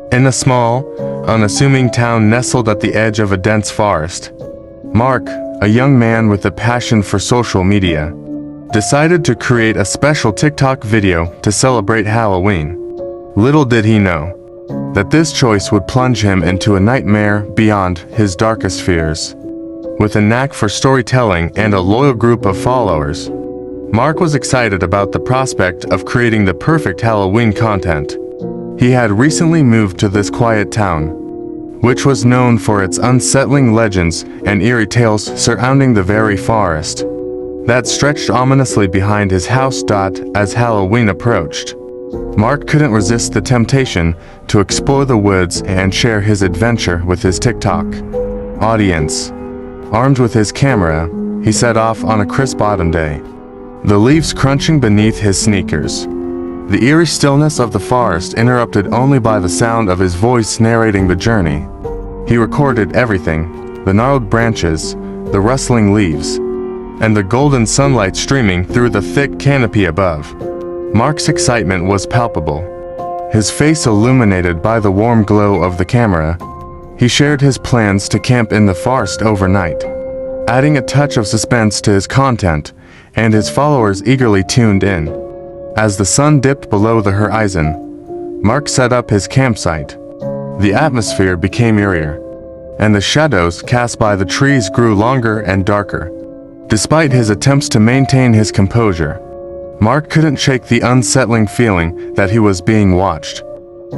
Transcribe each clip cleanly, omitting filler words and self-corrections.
In a small, unassuming town nestled at the edge of a dense forest, Mark, a young man with a passion for social media, decided to create a special TikTok video to celebrate Halloween. Little did he know that this choice would plunge him into a nightmare beyond his darkest fears. With a knack for storytelling and a loyal group of followers, Mark was excited about the prospect of creating the perfect Halloween content. He had recently moved to this quiet town, which was known for its unsettling legends and eerie tales surrounding the very forest that stretched ominously behind his house. As Halloween approached, Mark couldn't resist the temptation to explore the woods and share his adventure with his TikTok audience. Armed with his camera, he set off on a crisp autumn day, the leaves crunching beneath his sneakers. The eerie stillness of the forest interrupted only by the sound of his voice narrating the journey. He recorded everything: the gnarled branches, the rustling leaves, and the golden sunlight streaming through the thick canopy above. Mark's excitement was palpable, his face illuminated by the warm glow of the camera. He shared his plans to camp in the forest overnight, adding a touch of suspense to his content, and his followers eagerly tuned in. As the sun dipped below the horizon, Mark set up his campsite. The atmosphere became eerier, and the shadows cast by the trees grew longer and darker. Despite his attempts to maintain his composure, Mark couldn't shake the unsettling feeling that he was being watched.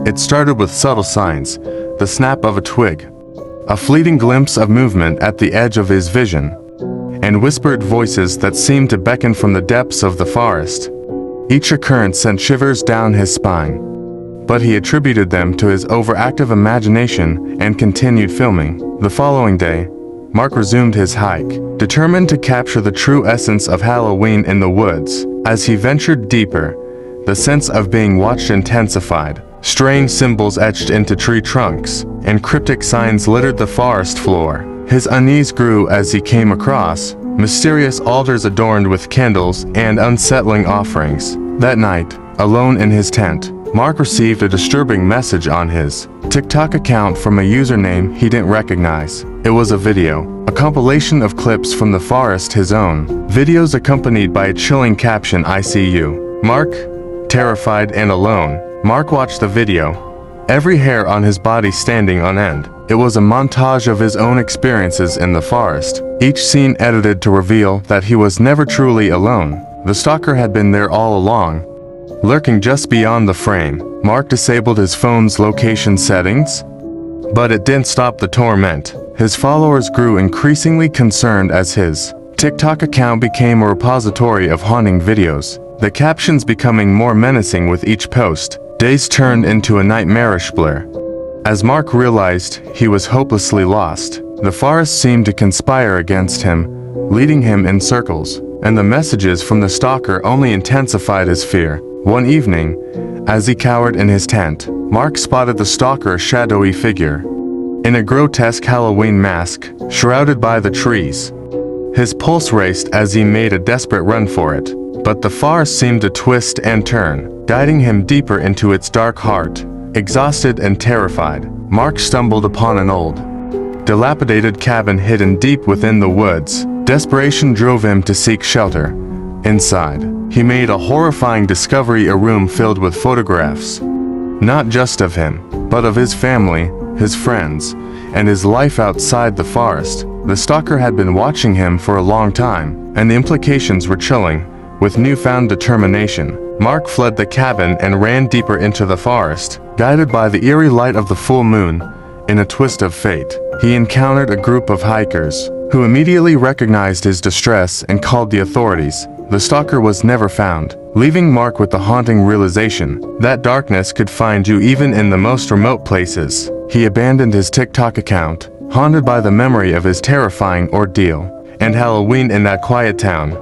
It started with subtle signs: the snap of a twig, a fleeting glimpse of movement at the edge of his vision, and whispered voices that seemed to beckon from the depths of the forest. Each occurrence sent shivers down his spine, but he attributed them to his overactive imagination and continued filming. The following day, Mark resumed his hike, determined to capture the true essence of Halloween in the woods. As he ventured deeper, the sense of being watched intensified. Strange symbols etched into tree trunks, and cryptic signs littered the forest floor. His unease grew as he came across mysterious altars adorned with candles and unsettling offerings. That night, alone in his tent, Mark received a disturbing message on his TikTok account from a username he didn't recognize. It was a video, a compilation of clips from the forest, his own videos accompanied by a chilling caption, "I see you." Mark, terrified and alone, Mark watched the video, every hair on his body standing on end. It was a montage of his own experiences in the forest, each scene edited to reveal that he was never truly alone. The stalker had been there all along, lurking just beyond the frame. Mark disabled his phone's location settings, but it didn't stop the torment. His followers grew increasingly concerned as his TikTok account became a repository of haunting videos, the captions becoming more menacing with each post. Days turned into a nightmarish blur. As Mark realized he was hopelessly lost, the forest seemed to conspire against him, leading him in circles, and the messages from the stalker only intensified his fear. One evening, as he cowered in his tent, Mark spotted the stalker's shadowy figure, in a grotesque Halloween mask, shrouded by the trees. His pulse raced as he made a desperate run for it, but the forest seemed to twist and turn, guiding him deeper into its dark heart. Exhausted and terrified, Mark stumbled upon an old, dilapidated cabin hidden deep within the woods. Desperation drove him to seek shelter. Inside, he made a horrifying discovery: a room filled with photographs, not just of him, but of his family, his friends, and his life outside the forest. The stalker had been watching him for a long time, and the implications were chilling. With newfound determination, Mark fled the cabin and ran deeper into the forest. Guided by the eerie light of the full moon, in a twist of fate, he encountered a group of hikers, who immediately recognized his distress and called the authorities. The stalker was never found, leaving Mark with the haunting realization that darkness could find you even in the most remote places. He abandoned his TikTok account, haunted by the memory of his terrifying ordeal, and Halloween in that quiet town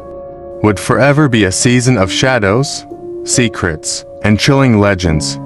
would forever be a season of shadows, secrets, and chilling legends.